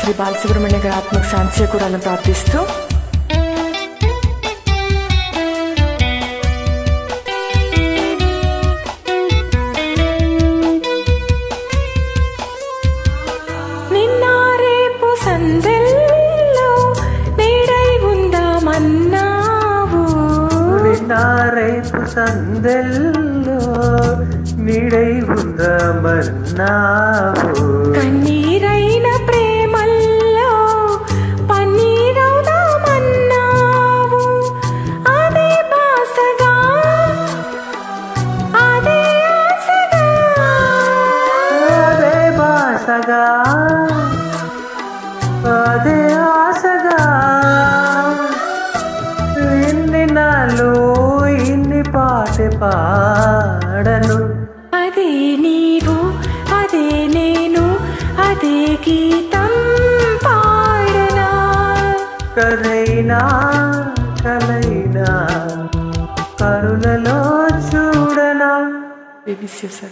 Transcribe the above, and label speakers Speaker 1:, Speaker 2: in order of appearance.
Speaker 1: శ్రీ బాలసుబ్రహ్మణ్య గారి ఆత్మకు శాంతి చేకూరాలని ప్రార్థిస్తూ
Speaker 2: రేపు సందెల్లో నీడై ఉందామన్నావు
Speaker 1: కన్నీరైన ప్రేమల్లో పన్నీరవుదామన్నావు అదే బాసగా అదే ఆశగా
Speaker 2: అదే బాసగా అదే ఆశగా ఇన్ని నాలో ఇన్ని పాట పాడను
Speaker 1: అదే నీవు అదే నేను అదే గీతం పాడనా
Speaker 2: కరైనా కలైనా కరుణలో చూడనా.
Speaker 1: We miss you, sir.